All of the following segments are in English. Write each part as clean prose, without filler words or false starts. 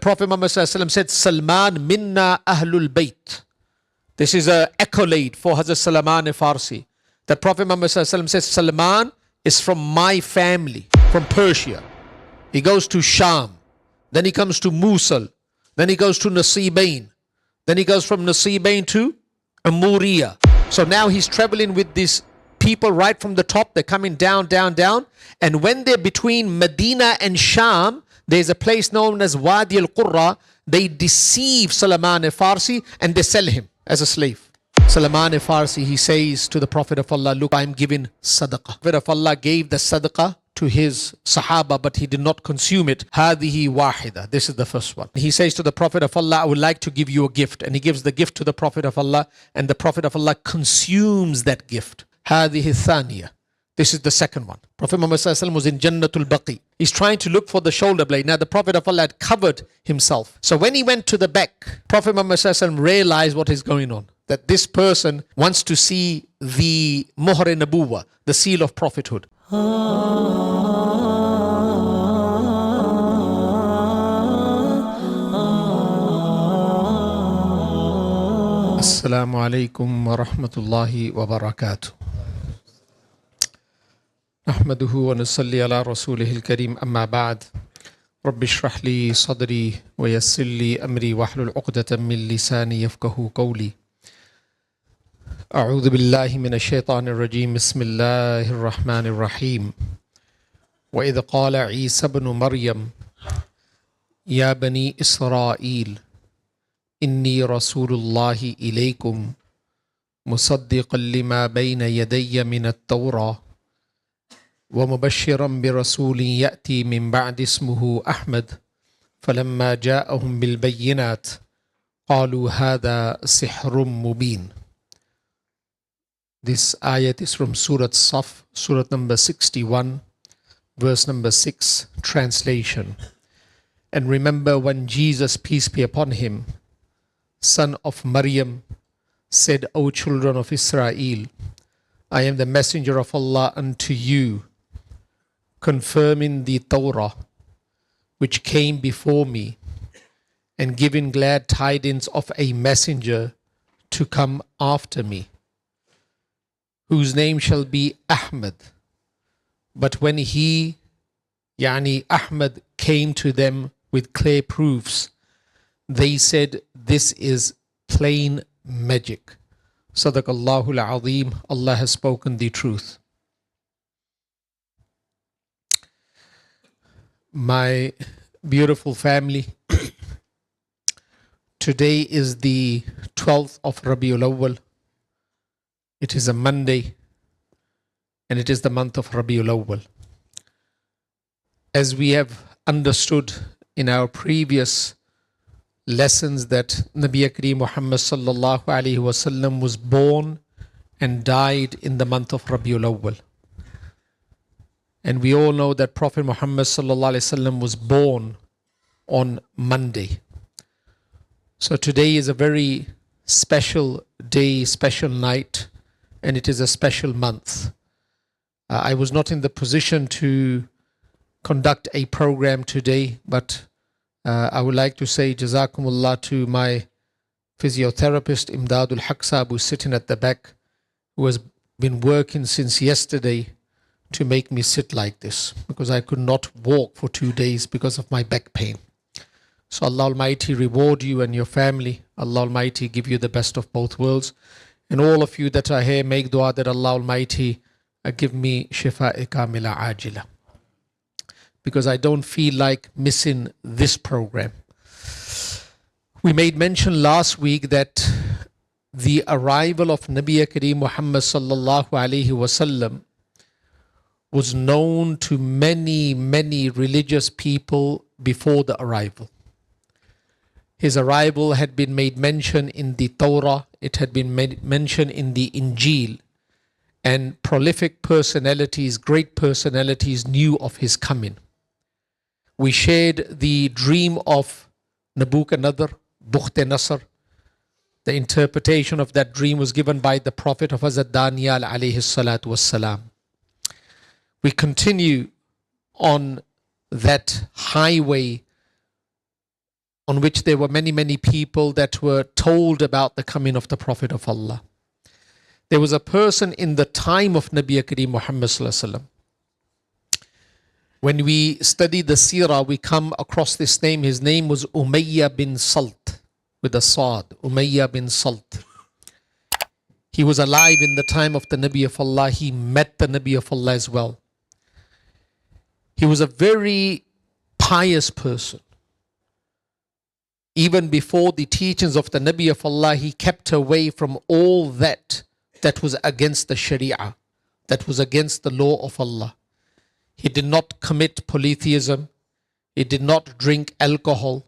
Prophet Muhammad said, Salman minna ahlul bayt. This is an accolade for Hazrat Salman Al-Farsi. The Prophet Muhammad says, Salman is from my family, from Persia. He goes to Sham. Then he comes to Mosul. Then he goes to Nasibain. Then he goes from Nasibain to Amuriya. So now he's traveling with these people right from the top. They're coming down, down, down. And when they're between Medina and Sham, there's a place known as Wadi al-Qurra. They deceive Salman Al-Farsi and they sell him as a slave. Salman Al-Farsi, he says to the Prophet of Allah, look, I'm giving sadaqah. The Prophet of Allah gave the sadaqah to his Sahaba, but he did not consume it. Hadihi wahida. This is the first one. He says to the Prophet of Allah, I would like to give you a gift. And he gives the gift to the Prophet of Allah, and the Prophet of Allah consumes that gift. Hadihi thaniya. This is the second one. Prophet Muhammad was in Jannatul Baqi. He's trying to look for the shoulder blade. Now the Prophet of Allah had covered himself. So when he went to the back, Prophet Muhammad realized what is going on. That this person wants to see the Muhr Nabuwa, the seal of prophethood. Assalamu alaikum wa rahmatullahi wa barakatuh. نحمده ونصلي على رسوله الكريم أما بعد رب اشرح لي صدري ويسر لي أمري واحلل عقدة من لساني يفقهوا قولي أعوذ بالله من الشيطان الرجيم بسم الله الرحمن الرحيم وإذ قال عيسى بن مريم يا بني إسرائيل إني رسول الله إليكم مصدقا لما بين يدي من التوراة ومبشرا برسول يأتي من بعد اسمه أحمد فلما جاءهم بالبينات قالوا هذا سحر مبين. This ayat is from Surah Saf, Surah number 61, verse number 6, translation. And remember when Jesus, peace be upon him, son of Maryam, said, O children of Israel, I am the messenger of Allah unto you, confirming the Torah, which came before me, and giving glad tidings of a messenger to come after me, whose name shall be Ahmad. But when he, Ahmad, came to them with clear proofs, they said, this is plain magic. Sadaqallahu al-Azim. Allah has spoken the truth. My beautiful family, today is the 12th of Rabiul Awwal. It is a Monday, and it is the month of Rabiul Awwal. As we have understood in our previous lessons that Nabi Kareem Muhammad sallallahu alaihi wasallam was born and died in the month of Rabiul Awwal. And we all know that Prophet Muhammad sallallahu alaihi wasallam was born on Monday. So today is a very special day, special night, and it is a special month. I was not in the position to conduct a program today, but I would like to say Jazakumullah to my physiotherapist Imdadul Haqsa, who's sitting at the back, who has been working since yesterday to make me sit like this, because I could not walk for 2 days because of my back pain. So Allah Almighty reward you and your family. Allah Almighty give you the best of both worlds. And all of you that are here, make dua that Allah Almighty give me shifa kamila ajila, because I don't feel like missing this program. We made mention last week that the arrival of Nabi Kareem Muhammad sallallahu alaihi wasallam was known to many, many religious people before the arrival. His arrival had been made mention in the Torah, it had been made mention in the Injil, and prolific personalities, great personalities knew of his coming. We shared the dream of Nebuchadnezzar, Bukht-e-Nasr. The interpretation of that dream was given by the Prophet of Hazrat Daniel alayhi salatu wassalam. We continue on that highway on which there were many people that were told about the coming of the Prophet of Allah. There was a person in the time of Nabi Kareem Muhammad Sallallahu Alaihi Wasallam. When we study the seerah, we come across this name. His name was Umayyah bin Salt, with a Saad, Umayyah bin Salt. He was alive in the time of the Nabi of Allah. He met the Nabi of Allah as well. He was a very pious person. Even before the teachings of the Nabi of Allah, he kept away from all that was against the Sharia, that was against the law of Allah. He did not commit polytheism, he did not drink alcohol,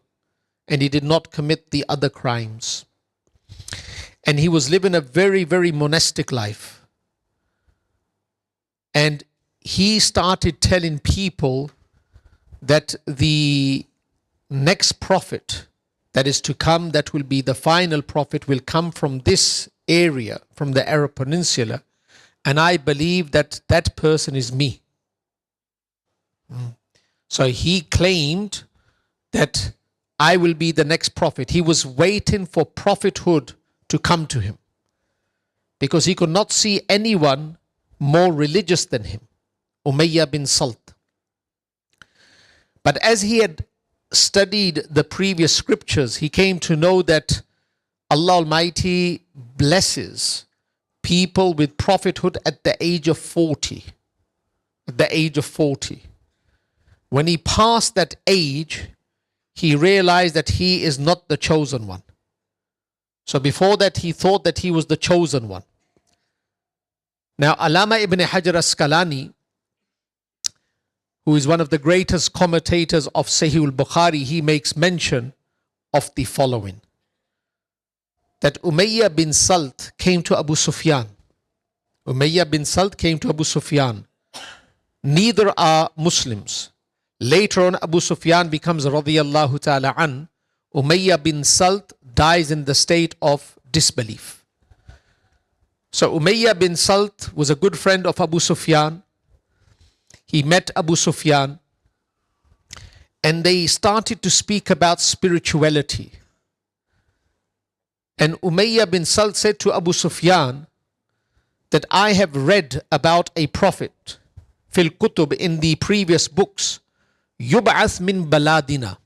and he did not commit the other crimes. And he was living a very monastic life. And he started telling people that the next prophet that is to come, that will be the final prophet, will come from this area, from the Arab Peninsula. And I believe that that person is me. So he claimed that I will be the next prophet. He was waiting for prophethood to come to him, because he could not see anyone more religious than him, Umayyah bin Salt. But as he had studied the previous scriptures, he came to know that Allah Almighty blesses people with prophethood at the age of 40. At the age of 40. When he passed that age, he realized that he is not the chosen one. So before that, he thought that he was the chosen one. Now, Allama ibn Hajar Asqalani, who is one of the greatest commentators of Sahih al-Bukhari, he makes mention of the following. That Umayyah bin Salt came to Abu Sufyan. Umayyah bin Salt came to Abu Sufyan. Neither are Muslims. Later on, Abu Sufyan becomes radiyallahu ta'ala an. Umayyah bin Salt dies in the state of disbelief. So Umayyah bin Salt was a good friend of Abu Sufyan. He met Abu Sufyan and they started to speak about spirituality. And Umayyah bin Salt said to Abu Sufyan that I have read about a prophet, fil kutub, in the previous books, yub'ath min baladina,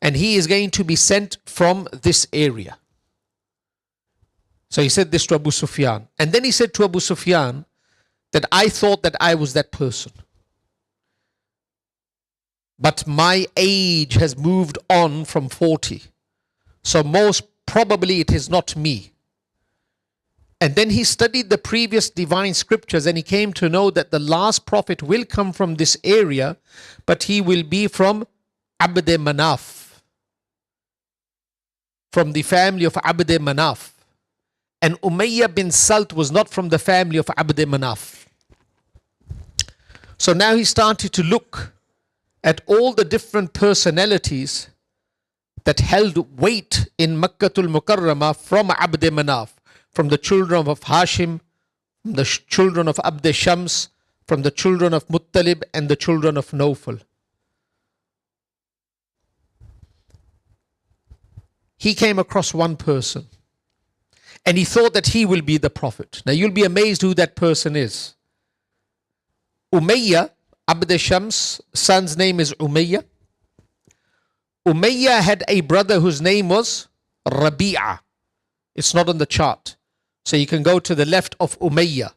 and he is going to be sent from this area. So he said this to Abu Sufyan. And then he said to Abu Sufyan that I thought that I was that person. But my age has moved on from 40. So most probably it is not me. And then he studied the previous divine scriptures and he came to know that the last prophet will come from this area, but he will be from Abd Manaf, from the family of Abd Manaf. And Umayyah bin Salt was not from the family of Abd Manaf. So now he started to look at all the different personalities that held weight in Makkatul Mukarramah from Abd Manaf, from the children of Hashim, from the children of Abd Shams, from the children of Muttalib and the children of Nawfal. He came across one person and he thought that he will be the prophet. Now you'll be amazed who that person is. Umayyah, Abd Shams' son's name is Umayyah. Umayyah had a brother whose name was Rabi'ah. It's not on the chart. So you can go to the left of Umayyah.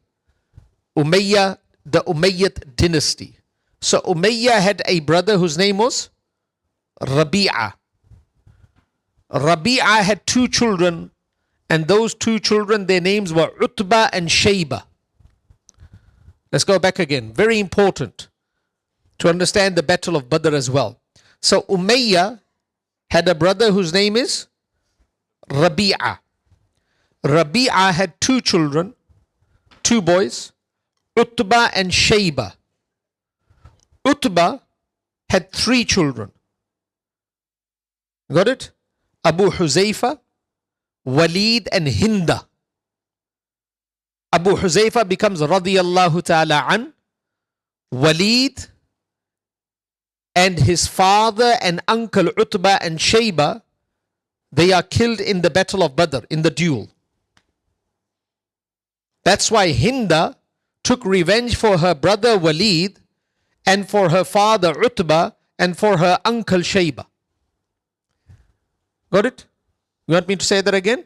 Umayyah, the Umayyad dynasty. So Umayyah had a brother whose name was Rabi'ah. Rabi'ah had two children, and those two children, their names were Utbah and Shayba. Let's go back again. Very important to understand the Battle of Badr as well. So Umayyah had a brother whose name is Rabi'ah. Rabi'ah had two children, two boys, Utbah and Shayba. Utbah had three children. Got it? Abu Huzaifa, Walid and Hinda. Abu Huzaifa becomes radiyallahu ta'ala an. Walid and his father and uncle Utbah and Shayba, they are killed in the battle of Badr, in the duel. That's why Hinda took revenge for her brother Walid and for her father Utbah and for her uncle Shayba. Got it? You want me to say that again?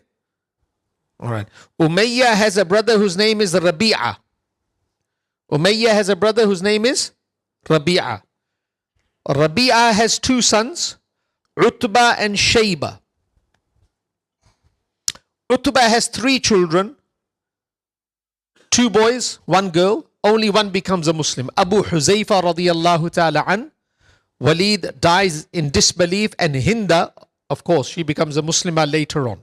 All right. Umayyah has a brother whose name is Rabi'ah. Umayyah has a brother whose name is Rabi'ah. Rabi'ah has two sons, Utbah and Shayba. Utbah has three children, two boys, one girl. Only one becomes a Muslim. Abu Huzaifa radiyallahu ta'ala an. Walid dies in disbelief, and Hinda, of course, she becomes a Muslimah later on.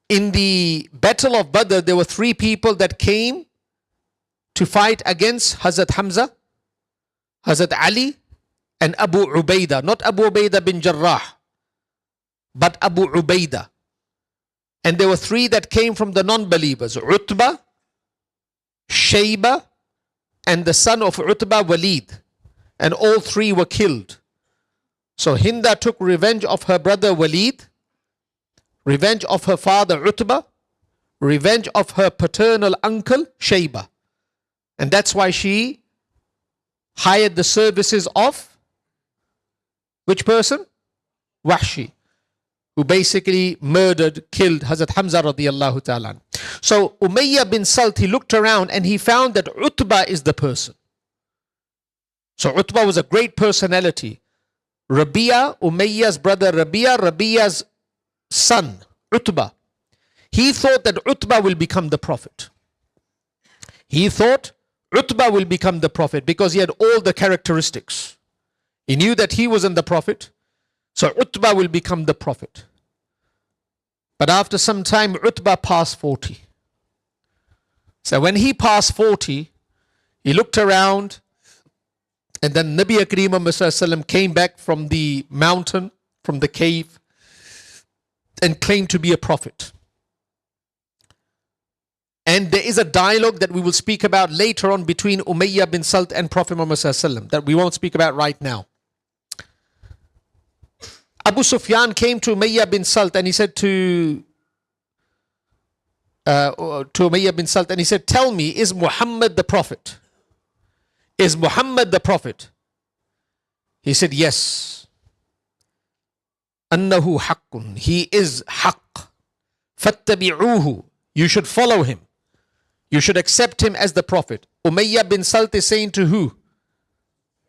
In the Battle of Badr, there were three people that came to fight against Hazrat Hamza, Hazrat Ali, and Abu Ubaidah. Not Abu Ubaidah bin Jarrah, but Abu Ubaidah. And there were three that came from the non-believers, Utbah, Shayba, and the son of Utbah, Walid. And all three were killed. So Hinda took revenge of her brother Walid, revenge of her father Utbah, revenge of her paternal uncle Shayba. And that's why she hired the services of which person? Wahshi, who basically murdered, killed Hazrat Hamza radiyallahu ta'ala. So Umayyah bin Salt, he looked around and he found that Utbah is the person. So Utbah was a great personality. Rabi'ah, Umayyah's brother Rabi'ah's son, Utbah. He thought that Utbah will become the prophet. He thought Utbah will become the prophet because he had all the characteristics. He knew that he wasn't the prophet. So Utbah will become the prophet. But after some time, Utbah passed 40. So when he passed 40, he looked around, and then Nabi Kareem came back from the mountain, from the cave, and claimed to be a prophet. And there is a dialogue that we will speak about later on between Umayyah bin Salt and Prophet Muhammad that we won't speak about right now. Abu Sufyan came to Umayyah bin Salt and he said to Umayyah bin Salt, and he said, tell me, is Muhammad the prophet? Is Muhammad the prophet? He said, yes. Annahu haqqun. He is haqq. Fattabi'uhu. You should follow him. You should accept him as the prophet. Umayyah bin Salt is saying to who?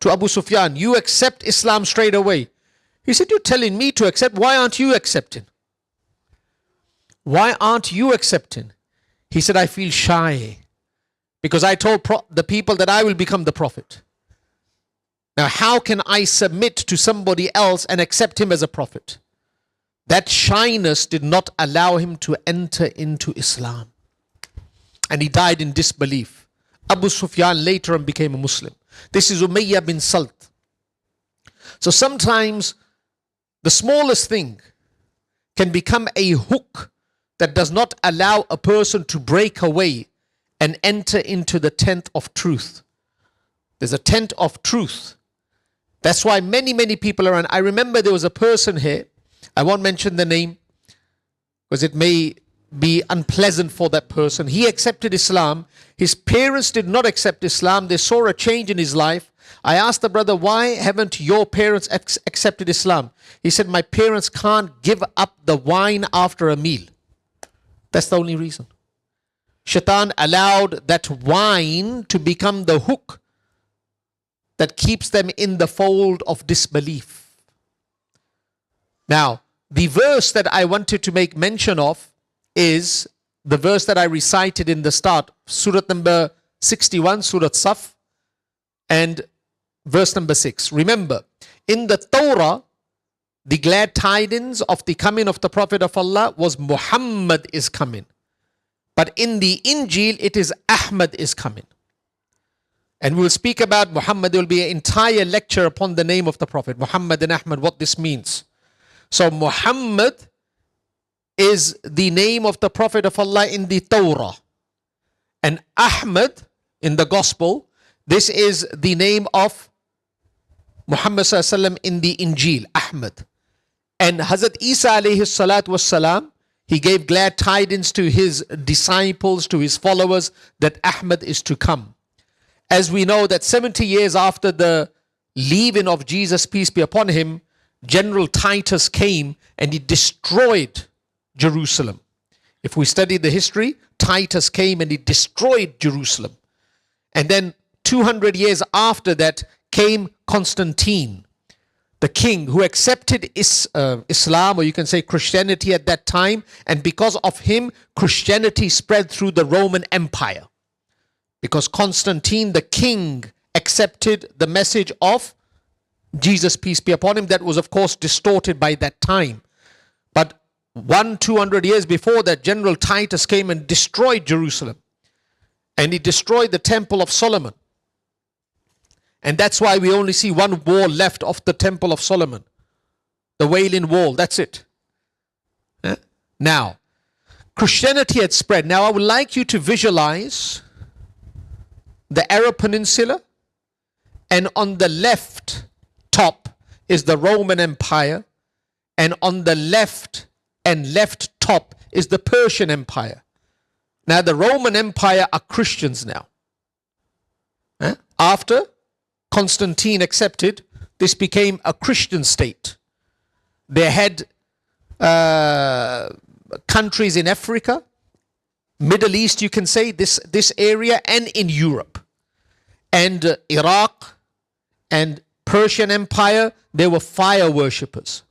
To Abu Sufyan, you accept Islam straight away. He said, you're telling me to accept. Why aren't you accepting? Why aren't you accepting? He said, I feel shy because I told the people that I will become the prophet. Now, how can I submit to somebody else and accept him as a prophet? That shyness did not allow him to enter into Islam. And he died in disbelief. Abu Sufyan later on became a Muslim. This is Umayyah bin Salt. So sometimes the smallest thing can become a hook that does not allow a person to break away and enter into the tent of truth. There's a tent of truth. That's why many people around. I remember there was a person here, I won't mention the name because it may be unpleasant for that person. He accepted Islam. His parents did not accept Islam. They saw a change in his life. I asked the brother, why haven't your parents accepted Islam? He said, my parents can't give up the wine after a meal. That's the only reason. Shaitan allowed that wine to become the hook that keeps them in the fold of disbelief. Now, the verse that I wanted to make mention of is the verse that I recited in the start, Surah number 61, Surah Saf, and verse number 6. Remember, in the Torah, the glad tidings of the coming of the Prophet of Allah was Muhammad is coming. But in the Injil, it is Ahmad is coming. And we'll speak about Muhammad. There will be an entire lecture upon the name of the Prophet, Muhammad and Ahmad, what this means. So Muhammad is the name of the Prophet of Allah in the Torah. And Ahmad in the Gospel, this is the name of Muhammad sallallahu alaihi wasallam in the Injil, Ahmad. And Hazrat Isa alayhi salatu wassalam, he gave glad tidings to his disciples, to his followers, that Ahmad is to come. As we know that 70 years after the leaving of Jesus, peace be upon him, General Titus came and he destroyed Jerusalem. If we study the history, Titus came and he destroyed Jerusalem. And then 200 years after that came Constantine, the king who accepted Islam, or you can say Christianity at that time. And because of him, Christianity spread through the Roman Empire. Because Constantine, the king, accepted the message of Jesus, peace be upon him. That was, of course, distorted by that time. But 200 years before that, General Titus came and destroyed Jerusalem. And he destroyed the Temple of Solomon. And that's why we only see one wall left of the Temple of Solomon. The Wailing Wall, that's it. Now, Christianity had spread. Now, I would like you to visualize the Arab Peninsula, and on the left top is the Roman Empire, and on the left top is the Persian Empire. Now, the Roman Empire are Christians now. After Constantine accepted, this became a Christian state. They had countries in Africa, Middle East, you can say, this area, and in Europe. And Iraq and Persian Empire, they were fire worshippers.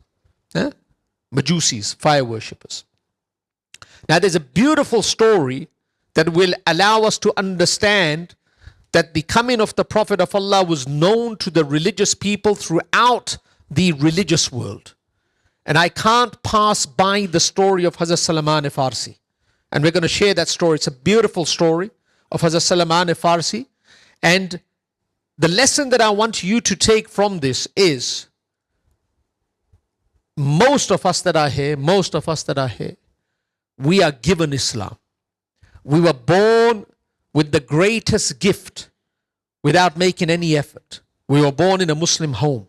Majusis, fire worshippers. Now, there's a beautiful story that will allow us to understand that the coming of the Prophet of Allah was known to the religious people throughout the religious world. And I can't pass by the story of Hazrat Salman Al-Farsi. And we're going to share that story. It's a beautiful story of Hazrat Salman Al-Farsi. And the lesson that I want you to take from this is, most of us that are here, we are given Islam. We were born with the greatest gift without making any effort. We were born in a Muslim home.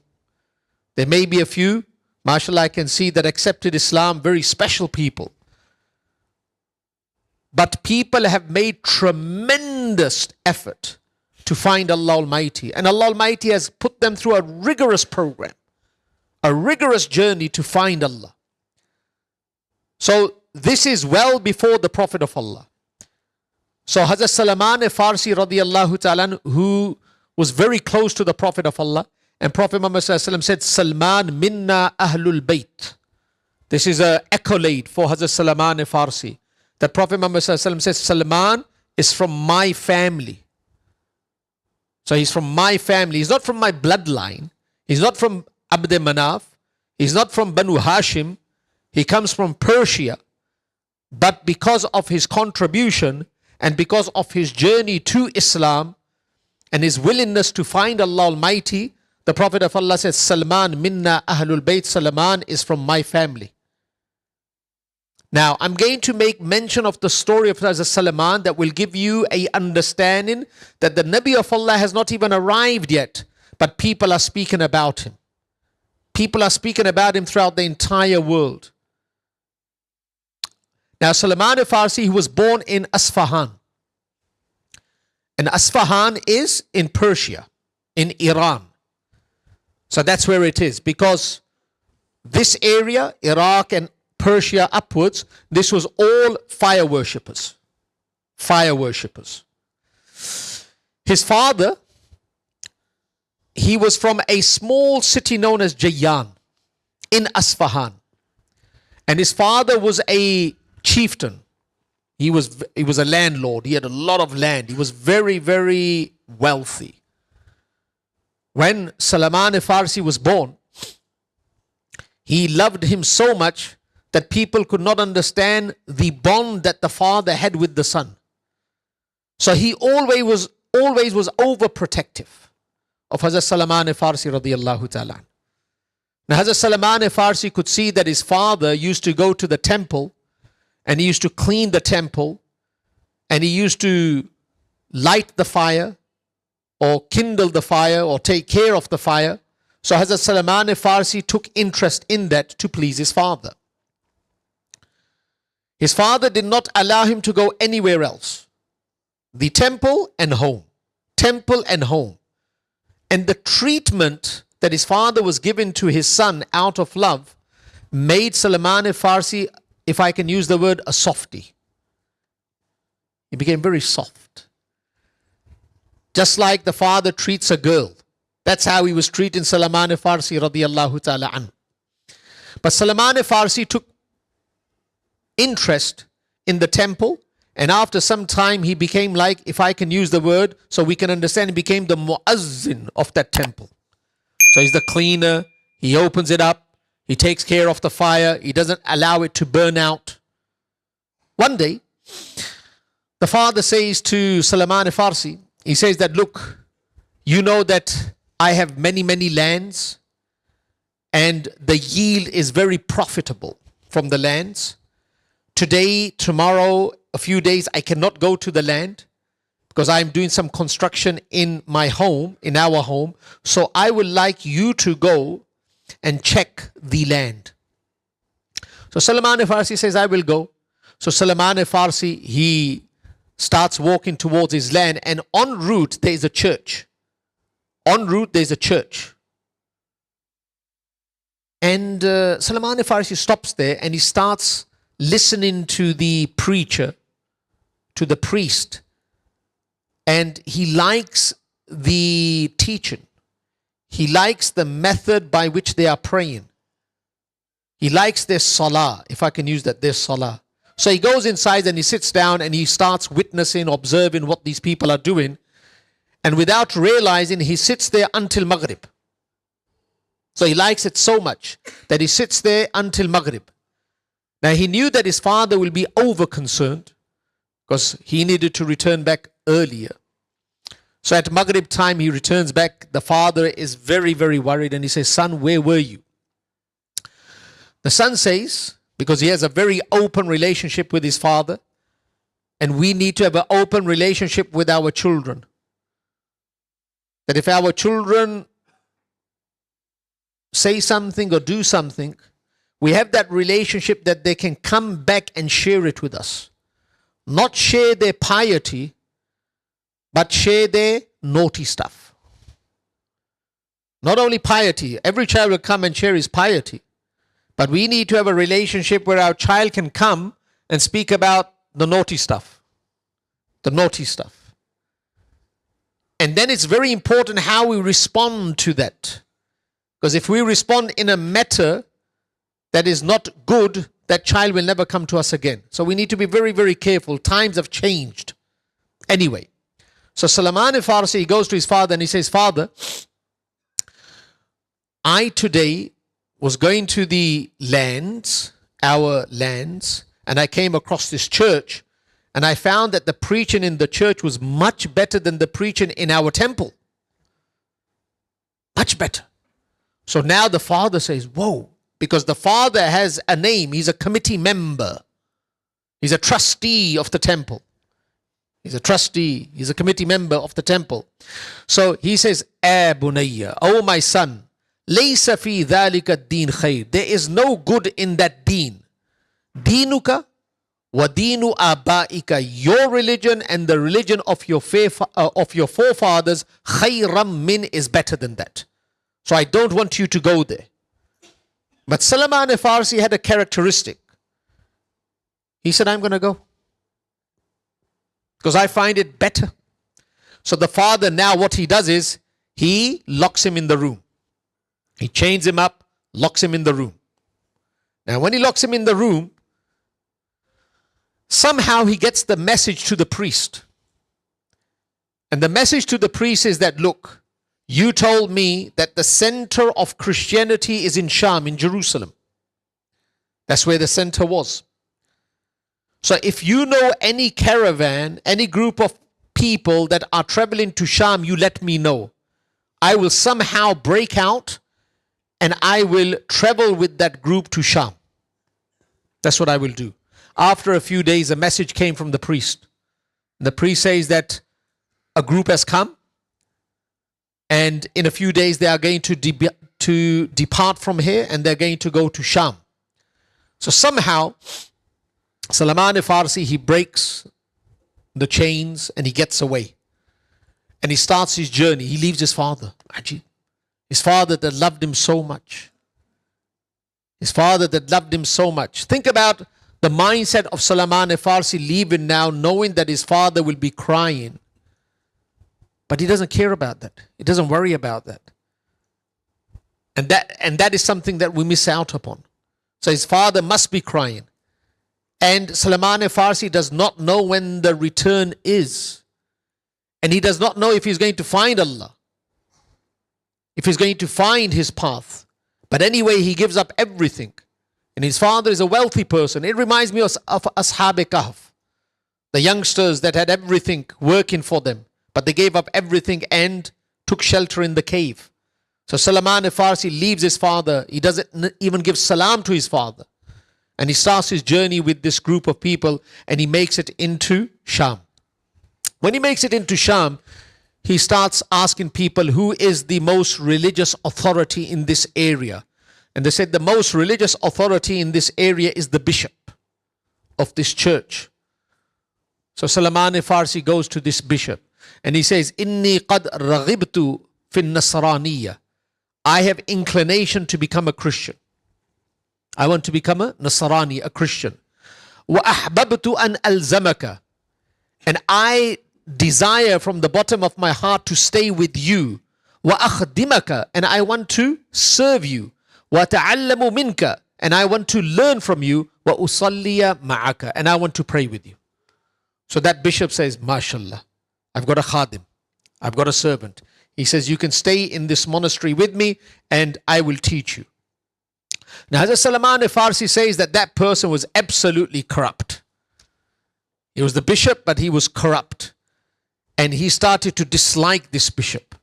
There may be a few, mashallah, I can see, that accepted Islam, very special people. But people have made tremendous effort to find Allah Almighty. And Allah Almighty has put them through a rigorous program, a rigorous journey to find Allah. So this is well before the Prophet of Allah. So Hazrat Salman Al-Farsi radiyallahu ta'ala, who was very close to the Prophet of Allah, and Prophet Muhammad sallallahu alaihi wasallam said, Salman minna ahlul bayt. This is an accolade for Hazrat Salman Al-Farsi. That Prophet Muhammad sallallahu alaihi wasallam says, Salman is from my family. So he's from my family. He's not from my bloodline. He's not from Abd Manaf. He's not from Banu Hashim. He comes from Persia. But because of his contribution and because of his journey to Islam and his willingness to find Allah Almighty, the Prophet of Allah says, Salman minna ahlul bayt. Salman is from my family. Now, I'm going to make mention of the story of Hazrat Salman that will give you an understanding that the Nabi of Allah has not even arrived yet, but people are speaking about him. People are speaking about him throughout the entire world. Now, Salman Al-Farsi, he was born in Isfahan. And Isfahan is in Persia, in Iran. So that's where it is, because this area, Iraq and Persia upwards, this was all fire worshippers. Fire worshippers. His father, he was from a small city known as Jayyan in Isfahan. And his father was a chieftain. He was a landlord. He had a lot of land. He was very, very wealthy. When Salman Al-Farsi was born, he loved him so much that people could not understand the bond that the father had with the son. So he always was overprotective of Hazrat Salman Al-Farsi radiyallahu ta'ala. Now Hazrat Salman Al-Farsi could see that his father used to go to the temple, and he used to clean the temple, and he used to light the fire or kindle the fire or take care of the fire. So Hazrat Salman Al-Farsi took interest in that to please his father. His father did not allow him to go anywhere else. The temple and home. Temple and home. And the treatment that his father was given to his son out of love made Salman Al-Farsi, if I can use the word, a softie. He became very soft. Just like the father treats a girl. That's how he was treating Salman Al-Farsi radiyallahu ta'ala anhu. But Salman Al-Farsi took interest in the temple, and after some time he became like, if I can use the word so we can understand, he became the muazzin of that temple. So he's the cleaner, he opens it up, he takes care of the fire, he doesn't allow it to burn out. One day, the father says to Salman Al-Farsi, he says that, look, you know that I have many, many lands, and the yield is very profitable from the lands. Today, tomorrow, a few days, I cannot go to the land because I'm doing some construction in my home, in our home. So I would like you to go and check the land. So Salman Al-Farsi says, I will go. So Salman Al-Farsi, he starts walking towards his land, and en route there is a church. En route there is a church. And Salman Al-Farsi stops there and he starts listening to the preacher, to the priest, and he likes the teaching. He likes the method by which they are praying. He likes their salah, if I can use that, their salah. So he goes inside and he sits down and he starts witnessing, observing what these people are doing. And without realizing, he sits there until Maghrib. So he likes it so much that he sits there until Maghrib. Now he knew that his father will be over concerned because he needed to return back earlier. So at Maghrib time he returns back. The father is very, very worried and he says, son, where were you? The son says, because he has a very open relationship with his father, and we need to have an open relationship with our children. That if our children say something or do something, we have that relationship that they can come back and share it with us. Not share their piety, but share their naughty stuff. Not only piety, every child will come and share his piety, but we need to have a relationship where our child can come and speak about the naughty stuff. The naughty stuff. And then it's very important how we respond to that. Because if we respond in a matter that is not good, that child will never come to us again. So we need to be very, very careful. Times have changed. Anyway, so Salman Al-Farsi, he goes to his father and he says, Father, I today was going to the lands, our lands, and I came across this church, and I found that the preaching in the church was much better than the preaching in our temple. Much better. So now the father says, whoa, because the father has a name. He's a committee member. He's a trustee of the temple. He's a trustee. He's a committee member of the temple. So he says, bunayya, oh my son, laysa fi dhalika deen khair. There is no good in that deen. Deenuka wa deenu abaika. Your religion and the religion of your forefathers, khayram min, is better than that. So I don't want you to go there. But Salman Al-Farsi had a characteristic. He said, I'm going to go. Because I find it better. So the father now, what he does is, he locks him in the room. He chains him up, locks him in the room. Now when he locks him in the room, somehow he gets the message to the priest. And the message to the priest is that, look, you told me that the center of Christianity is in Sham, in Jerusalem. That's where the center was. So if you know any caravan, any group of people that are traveling to Sham, you let me know. I will somehow break out and I will travel with that group to Sham. That's what I will do. After a few days, a message came from the priest. The priest says that a group has come, and in a few days they are going to to depart from here and they're going to go to Sham. So somehow, Salman Al-Farsi, he breaks the chains and he gets away. And he starts his journey. He leaves his father. Ajib. His father that loved him so much. His father that loved him so much. Think about the mindset of Salman Al-Farsi leaving now, knowing that his father will be crying. But he doesn't care about that. He doesn't worry about that. And that is something that we miss out upon. So his father must be crying. And Salman Al-Farsi does not know when the return is. And he does not know if he's going to find Allah, if he's going to find his path. But anyway, he gives up everything. And his father is a wealthy person. It reminds me of Ashab Kahf, the youngsters that had everything working for them, but they gave up everything and took shelter in the cave. So Salman Al-Farsi leaves his father. He doesn't even give salam to his father. And he starts his journey with this group of people and he makes it into Sham. When he makes it into Sham, he starts asking people who is the most religious authority in this area. And they said the most religious authority in this area is the bishop of this church. So Salman Al-Farsi goes to this bishop and he says, Inni qad raghibtu fin nasraniyya. I have inclination to become a Christian. I want to become a Nasrani, a Christian. Wa ahbabtu an alzamaka. And I desire from the bottom of my heart to stay with you. Wa akhdimaka. And I want to serve you. Wa ta'allamu minka. And I want to learn from you. Wa usalliya ma'aka. And I want to pray with you. So that bishop says, MashaAllah, I've got a khadim. I've got a servant. He says, you can stay in this monastery with me and I will teach you. Now, Hazrat Salman Al-Farsi says that that person was absolutely corrupt. He was the bishop, but he was corrupt. And he started to dislike this bishop.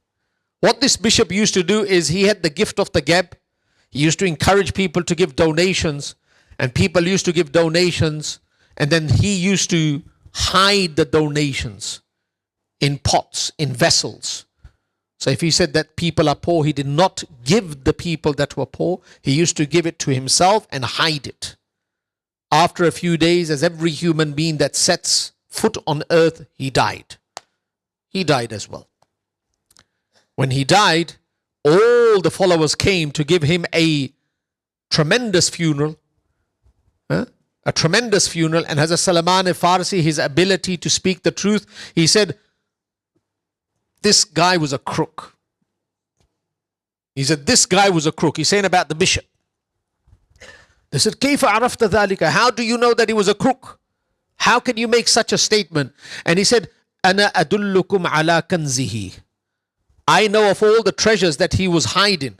What this bishop used to do is he had the gift of the gab. He used to encourage people to give donations. And people used to give donations. And then he used to hide the donations in pots, in vessels. So if he said that people are poor, he did not give the people that were poor. He used to give it to himself and hide it. After a few days, as every human being that sets foot on earth, he died. He died as well. When he died, all the followers came to give him a tremendous funeral. A tremendous funeral. And Hazrat Salman Al-Farsi, his ability to speak the truth, he said, this guy was a crook. He said, this guy was a crook. He's saying about the bishop. They said, كيف عرفت ذلك? How do you know that he was a crook? How can you make such a statement? And he said, أنا أدلكم على كنزه. I know of all the treasures that he was hiding.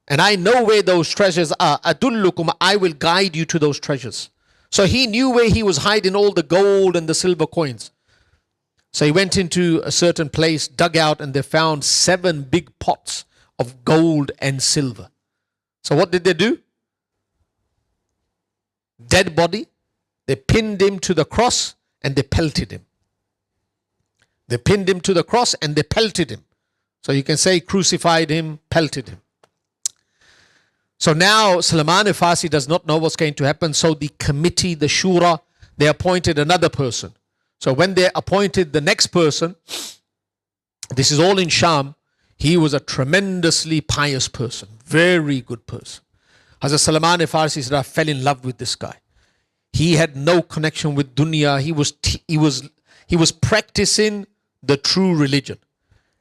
And I know where those treasures are. أدلكم, I will guide you to those treasures. So he knew where he was hiding all the gold and the silver coins. So he went into a certain place, dug out, and they found 7 big pots of gold and silver. So what did they do? Dead body. They pinned him to the cross and they pelted him. They pinned him to the cross and they pelted him. So you can say crucified him, pelted him. So now Salman Al-Farsi does not know what's going to happen. So the committee, the shura, they appointed another person. So when they appointed the next person, this is all in Sham, he was a tremendously pious person, very good person. Hazrat Salman Al-Farsi said, I fell in love with this guy. He had no connection with dunya. He was practicing the true religion.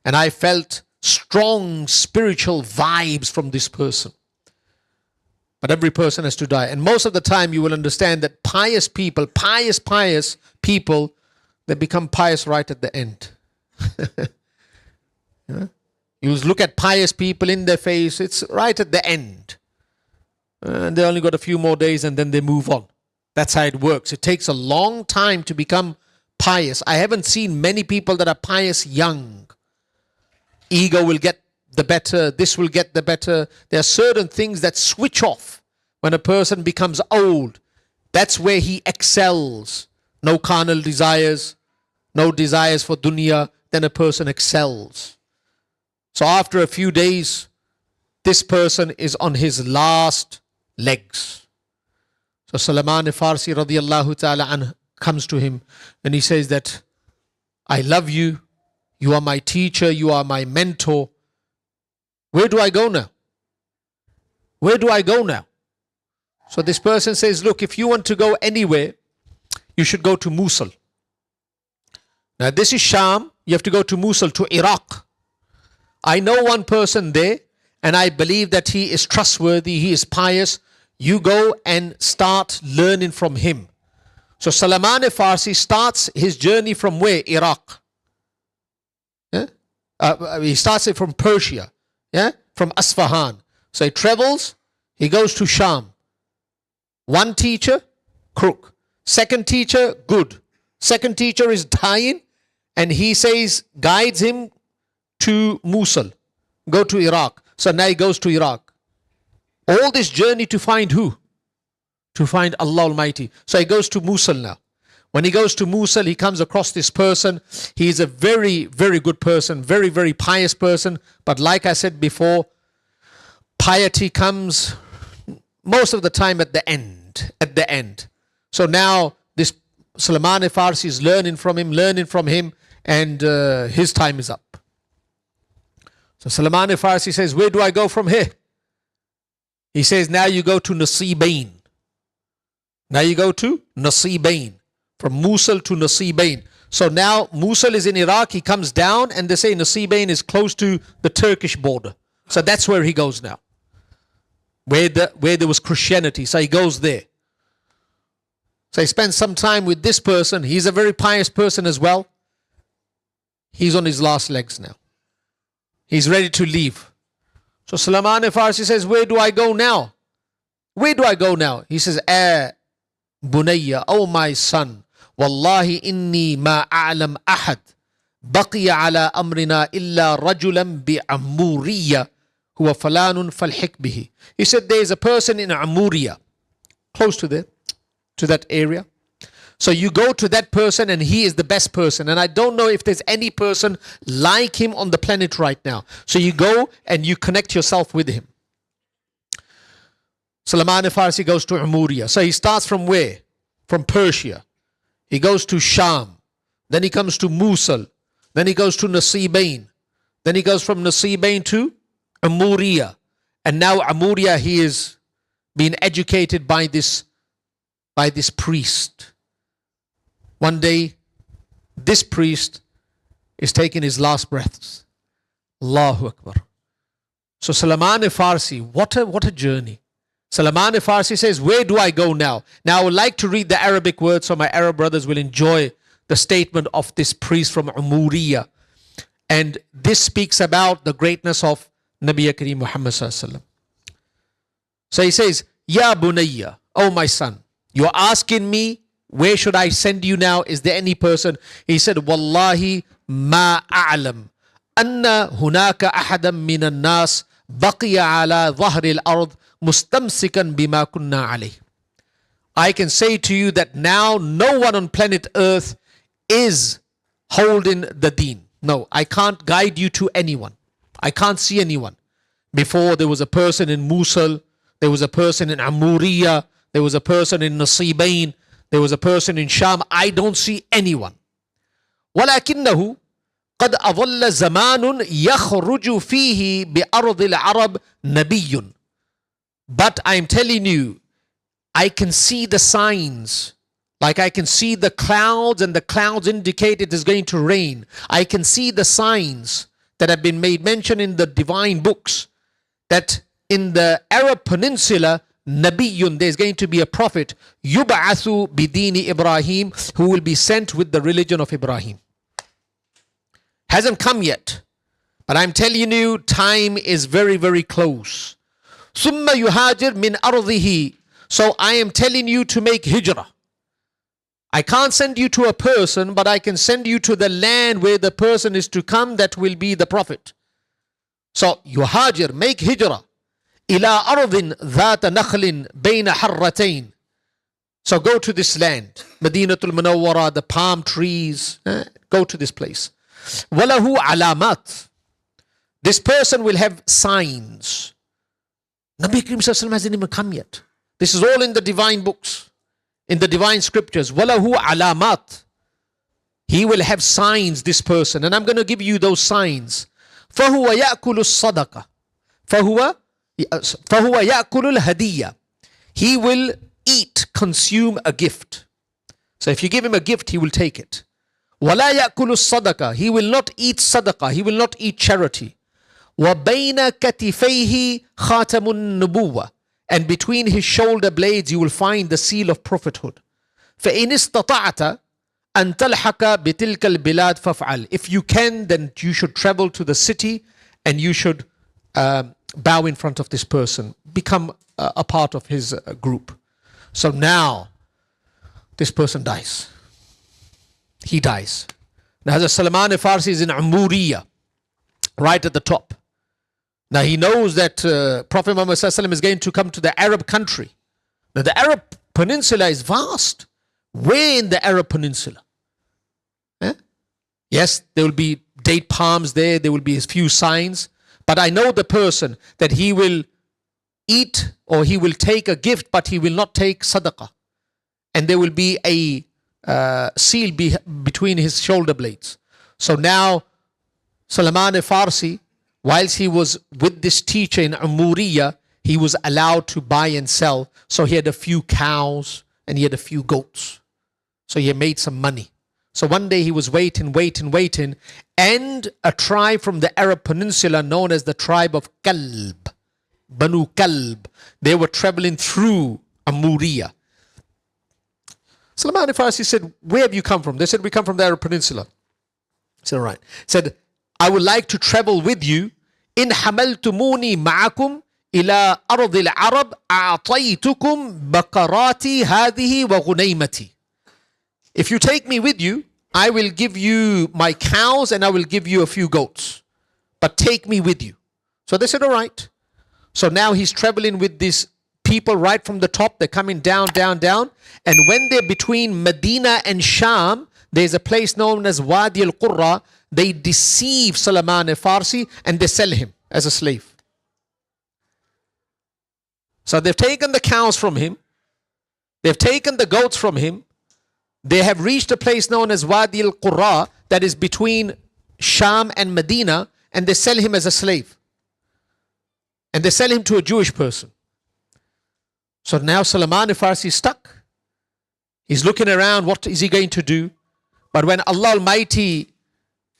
And I felt strong spiritual vibes from this person. But every person has to die. And most of the time you will understand that pious people, pious people, they become pious right at the end. You look at pious people in their face, it's right at the end. And they only got a few more days and then they move on. That's how it works. It takes a long time to become pious. I haven't seen many people that are pious young. Ego will get the better, this will get the better. There are certain things that switch off when a person becomes old. That's where he excels. No carnal desires, no desires for dunya, then a person excels. So after a few days, this person is on his last legs. So Salman Al-Farsi radiallahu ta'ala anhu comes to him and he says that, I love you, you are my teacher, you are my mentor. Where do I go now? Where do I go now? So this person says, look, if you want to go anywhere, you should go to Mosul. Now this is Sham, you have to go to Mosul, to Iraq. I know one person there and I believe that he is trustworthy, he is pious. You go and start learning from him. So Salman Al-Farsi starts his journey from where? Iraq. Yeah? He starts it from Persia, yeah? From Asfahan. So he travels, he goes to Sham. One teacher, crook. Second teacher, good. Second teacher is dying and he says, guides him to Mosul. Go to Iraq. So now he goes to Iraq. All this journey to find who? To find Allah Almighty. So he goes to Mosul now. When he goes to Mosul, he comes across this person. He is a very, very good person, very, very pious person. But like I said before, piety comes most of the time at the end. So now this Salman Al-Farsi is learning from him, and his time is up. So Salman Al-Farsi says, where do I go from here? He says, now you go to Nasibain. Now you go to Nasibain. From Mosul to Nasibain. So now Mosul is in Iraq. He comes down and they say Nasibain is close to the Turkish border. So that's where he goes now. Where there was Christianity. So he goes there. So he spends some time with this person. He's a very pious person as well. He's on his last legs now. He's ready to leave. So Salman Al-Farsi says, where do I go now? Where do I go now? He says, Bunayya, oh my son, Wallahi inni ma a'lam ahad baqiya ala amrina illa rajulan bi'amuriya huwa falanun falhik bihi. He said, there is a person in Amuriya, close to that area. So you go to that person and he is the best person. And I don't know if there's any person like him on the planet right now. So you go and you connect yourself with him. Salman Al-Farsi goes to Amuriya. So he starts from where? From Persia. He goes to Sham. Then he comes to Mosul. Then he goes to Nasibain. Then he goes from Nasibain to Amuriya. And now Amuriya, he is being educated by this priest. One day, this priest is taking his last breaths. Allahu Akbar. So Salman Al-Farsi, what a journey. Salman Al-Farsi says, where do I go now? Now I would like to read the Arabic word so my Arab brothers will enjoy the statement of this priest from Amuriya. And this speaks about the greatness of Nabi Kareem Muhammad Sallallahu Alaihi Wasallam. So he says, Ya Bunayya, oh my son, you're asking me, where should I send you now? Is there any person? He said, Wallahi ma a'lam anna hunaka ahadan minan nas baqiya ala dhahri al-ard mustamsikan bima kunna alayh. I can say to you that now no one on planet Earth is holding the deen. No, I can't guide you to anyone. I can't see anyone. Before there was a person in Mosul, there was a person in Amuriya, there was a person in Nasibain, there was a person in Sham. I don't see anyone. وَلَكِنَّهُ قَدْ أَظَلَّ زَمَانٌ يَخْرُجُ فِيهِ بِأَرْضِ الْعَرَبِ نَبِيٌّ. But I'm telling you, I can see the signs. Like I can see the clouds, and the clouds indicate it is going to rain. I can see the signs that have been made mention in the divine books, that in the Arab Peninsula, Nabiyun, there's going to be a prophet, Yub'athu bidini Ibrahim, who will be sent with the religion of Ibrahim. Hasn't come yet, but I'm telling you, time is very, very close. Summa yuhajir min ardihi. So I am telling you to make hijrah. I can't send you to a person, but I can send you to the land where the person is to come that will be the prophet. So yuhajir, make hijrah. إلى أرض ذات نخل بين حرتين. So go to this land, Madinatul Munawwara, the palm trees. Go to this place. وله علامات. This person will have signs. Nabi Karim Sallallahu Alaihi Wasallam hasn't even come yet. This is all in the divine books, in the divine scriptures. Walahu alamat. He will have signs, this person. And I'm going to give you those signs. فَهُوَ يَأْكُلُ الصَّدَقَةِ فَهُوَ يَأْكُلُ الْهَدِيَّةِ. He will eat, consume a gift. So if you give him a gift, he will take it. وَلَا يَأْكُلُ الصَّدَقَةِ. He will not eat sadaqah. He will not eat charity. وَبَيْنَ كَتِفَيْهِ خَاتَمُ النُّبُوَّةِ. And between his shoulder blades you will find the seal of prophethood. فَإِنِ اسْتَطَعْتَ أَن تَلْحَقَ بِتِلْكَ الْبِلَادِ فَافْعَلْ. If you can, then you should travel to the city and you should bow in front of this person. Become a part of his group. So now, this person dies. He dies. Now, Salman Al-Farsi is in Umuriya, right at the top. Now, he knows that Prophet Muhammad ﷺ is going to come to the Arab country. Now, the Arab Peninsula is vast. Where in the Arab Peninsula? Yes, there will be date palms there. There will be a few signs. But I know the person that he will eat or he will take a gift, but he will not take sadaqah. And there will be a seal between his shoulder blades. So now, Salman Al-Farsi, whilst he was with this teacher in Umuriya, he was allowed to buy and sell. So he had a few cows and he had a few goats. So he made some money. So one day he was waiting, and a tribe from the Arab Peninsula known as the tribe of Kalb, Banu Kalb, they were traveling through Umuriya. Salman Al-Farsi said, where have you come from? They said, we come from the Arab Peninsula. He said, all right. He said, I would like to travel with you. إن حملتموني معكم إلى أرض العرب أعطيتكم بقراتي هذه وغنيمتي. If you take me with you, I will give you my cows and I will give you a few goats. But take me with you. So they said, all right. So now he's traveling with these people right from the top. They're coming down. And when they're between Medina and Sham, there's a place known as Wadi al-Qurra. They deceive Salman Al-Farsi and they sell him as a slave. So they've taken the cows from him. They've taken the goats from him. They have reached a place known as Wadi al-Qurra that is between Sham and Medina, and they sell him as a slave. And they sell him to a Jewish person. So now Salman Al-Farsi is stuck. He's looking around, what is he going to do? But when Allah Almighty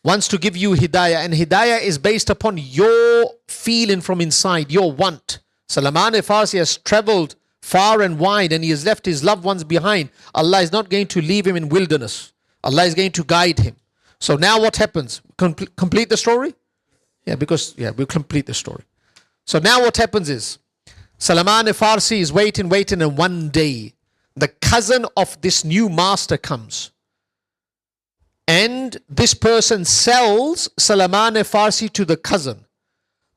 wants to give you hidayah, and hidayah is based upon your feeling from inside, your want. Salman Al-Farsi has traveled far and wide and he has left his loved ones behind. Allah is not going to leave him in wilderness. Allah is going to guide him. So now what happens? Complete the story? We'll complete the story. So now what happens is, Salman Al-Farsi is waiting, and one day, the cousin of this new master comes. And this person sells Salman Al-Farsi to the cousin.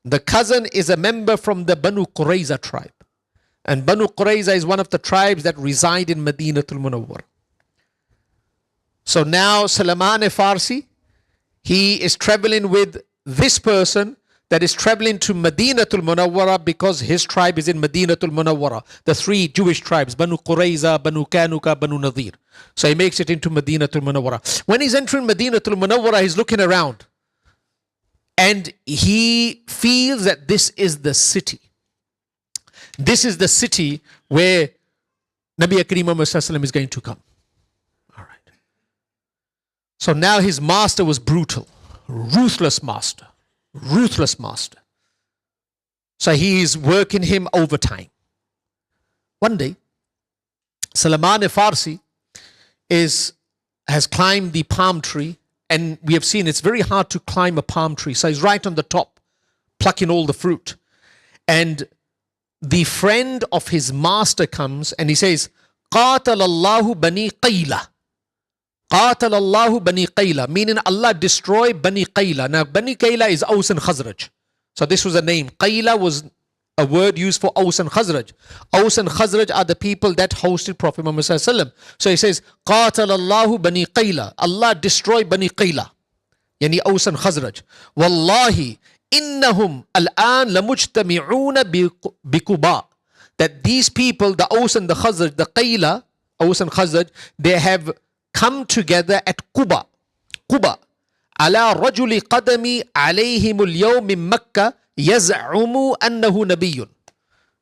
The cousin is a member from the Banu Qurayza tribe. And Banu Qurayza is one of the tribes that reside in Madinatul Munawwar. So now Salman Al-Farsi, he is traveling with this person that is traveling to Madinatul Munawwara because his tribe is in Madinatul Munawwara. The three Jewish tribes, Banu Qurayza, Banu Kanuka, Banu Nadir. So he makes it into Madinatul Munawwara. When he's entering Madinatul Munawwara, he's looking around. And he feels that this is the city. This is the city where Nabi Karim Muhammad is going to come. All right. So now his master was brutal. Ruthless master. So he is working him overtime. One day, Salman Al-Farsi has climbed the palm tree, and we have seen it's very hard to climb a palm tree. So he's right on the top, plucking all the fruit. And the friend of his master comes and he says, قَاتَلَ اللَّهُ بَنِي قَيْلَةَ. قَاتَلَ اللَّهُ بَنِي قَيْلَةَ, meaning Allah destroy Bani Qayla. Now Bani Qayla is Aus and Khazraj. So this was a name. Qayla was a word used for Aus and Khazraj. Aus and Khazraj are the people that hosted Prophet Muhammad sallallahu alaihi wasallam. So he says, قَاتَلَ اللَّهُ بَنِي قَيْلَةَ. Allah destroy Bani Qayla. Yani Aus and Khazraj. Wallahi, إِنَّهُمْ الْآنَ لَمُجْتَمِعُونَ بِقُبَاء. That these people, the Aus and the Khazraj, the Qayla, Aus and Khazraj, they have come together at Quba. Quba. على رجل قدمي عليهم اليوم من مكة يزعم أنه نبي.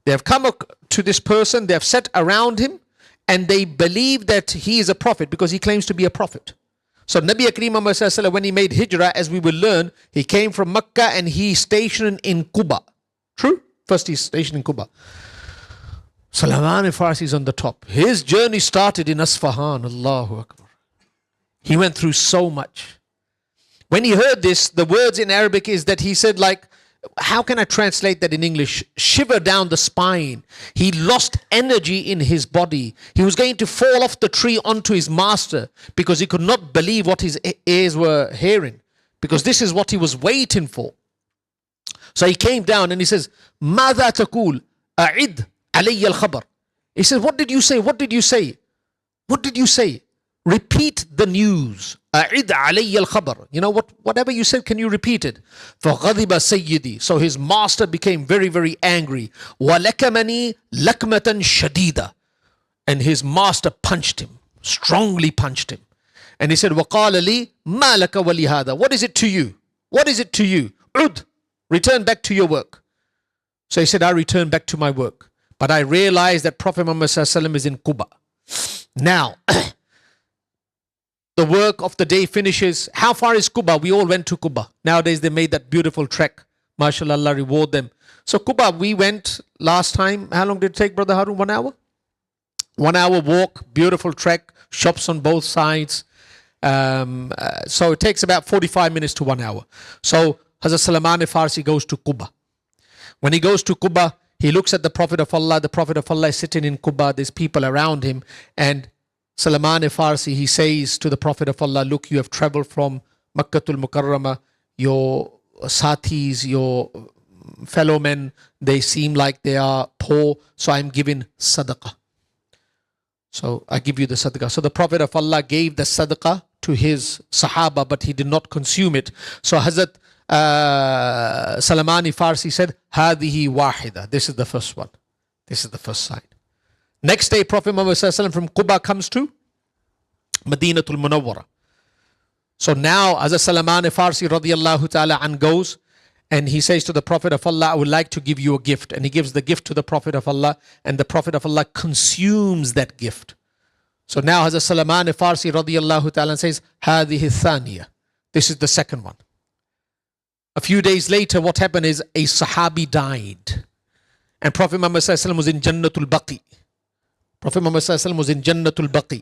They have come to this person, they have sat around him, and they believe that he is a prophet because he claims to be a prophet. So Nabi Kareem Muhammad, when he made hijrah, as we will learn, he came from Makkah and he stationed in Quba. True? First he's stationed in Quba. Salman Al-Farsi is on the top. His journey started in Asfahan. Allahu Akbar. He went through so much. When he heard this, the words in Arabic is that he said, like, how can I translate that in English? Shiver down the spine. He lost energy in his body. He was going to fall off the tree onto his master because he could not believe what his ears were hearing, because this is what he was waiting for. So he came down and he says, ماذا تقول أعد علي الخبر. He says, what did you say? What did you say? What did you say? Repeat the news. أعد علي الخبر. You know what? Whatever you said, can you repeat it? فغضب سيدي. So his master became very, very angry. ولكمني لكمة شديدة. And his master punched him, strongly punched him. And he said, وقال لي ما لك ولهذا. What is it to you? What is it to you? عد. Return back to your work. So he said, I return back to my work. But I realized that Prophet Muhammad is in Quba. Now, the work of the day finishes. How far is Quba? We all went to Quba. Nowadays they made that beautiful trek. MashaAllah, Allah reward them. So Quba, we went last time. How long did it take, Brother Harun? 1 hour? 1 hour walk, beautiful trek, shops on both sides. So it takes about 45 minutes to 1 hour. So Hazrat Salman Al-Farsi goes to Quba. When he goes to Quba, he looks at the Prophet of Allah. The Prophet of Allah is sitting in Quba. There's people around him. And Salman Al-Farsi, he says to the Prophet of Allah, look, you have traveled from Makkatul Mukarramah. Your sathis, your fellow men, they seem like they are poor. So I'm giving sadaqah. So I give you the sadaqah. So the Prophet of Allah gave the sadaqah to his Sahaba, but he did not consume it. So Hazrat Salman Al-Farsi said, Hadihi wahida. This is the first one. This is the first sign. Next day, Prophet Muhammad from Quba comes to Madinatul Munawwara. So now, Hazrat Salman Al-Farsi radiyallahu ta'ala an goes, and he says to the Prophet of Allah, I would like to give you a gift. And he gives the gift to the Prophet of Allah, and the Prophet of Allah consumes that gift. So now Hazrat Salman Al-Farsi radiyallahu ta'ala says, Hadihi thaniya. This is the second one. A few days later, what happened is a Sahabi died. And Prophet Muhammad was in Jannatul Baqi. Prophet Muhammad was in Jannatul Baqi.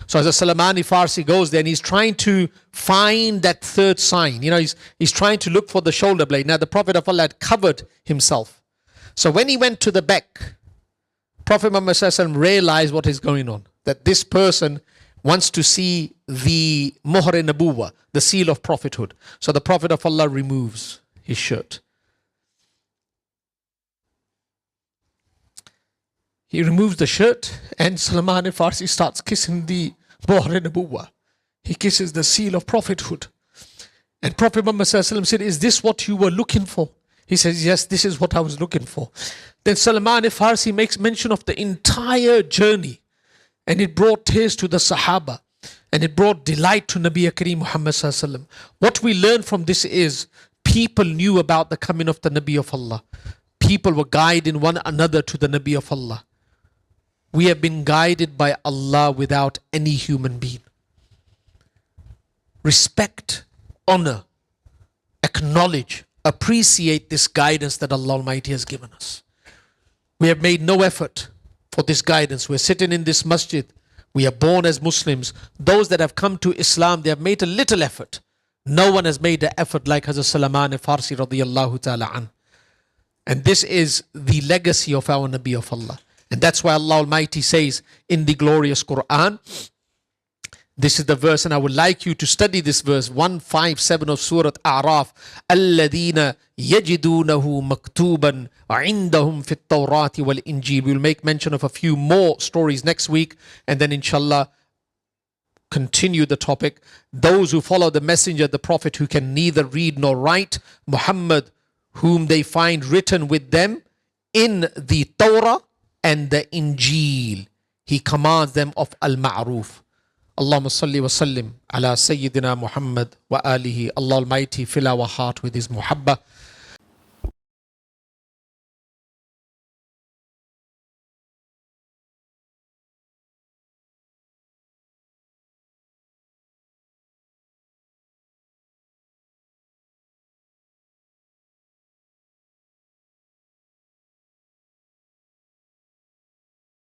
So as Salman Al-Farsi goes there and he's trying to find that third sign. You know, he's trying to look for the shoulder blade. Now the Prophet of Allah had covered himself. So when he went to the back, Prophet Muhammad realized what is going on. That this person wants to see the Muhr Nabuwa, the seal of prophethood. So the Prophet of Allah removes his shirt. He removes the shirt and Salman Al-Farsi starts kissing the Muhr Nabuwa. He kisses the seal of prophethood. And Prophet Muhammad said, is this what you were looking for? He says, yes, this is what I was looking for. Then Salman Al-Farsi makes mention of the entire journey. And it brought tears to the Sahaba. And it brought delight to Nabi Kareem Muhammad sallallahu alaihi wasallam. What we learn from this is people knew about the coming of the Nabi of Allah. People were guiding one another to the Nabi of Allah. We have been guided by Allah without any human being. Respect, honor, acknowledge, appreciate this guidance that Allah Almighty has given us. We have made no effort for this guidance. We're sitting in this masjid. We are born as Muslims. Those that have come to Islam, they have made a little effort. No one has made an effort like Hazrat Salman Al-Farsi radiyallahu ta'ala an. And this is the legacy of our Nabi of Allah. And that's why Allah Almighty says in the glorious Quran, this is the verse, and I would like you to study this verse, 157 of Surah A'raf. الَّذِينَ يَجِدُونَهُ مَكْتُوبًا عِنْدَهُمْ فِي التَّوْرَاةِ وَالْإِنْجِيلِ. We will make mention of a few more stories next week, and then inshallah continue the topic. Those who follow the messenger, the prophet who can neither read nor write, Muhammad whom they find written with them in the Torah and the Injil. He commands them of al-ma'ruf. Allahumma salli wa sallim ala Sayyidina Muhammad wa alihi. Allah Almighty fill our heart with His muhabbah.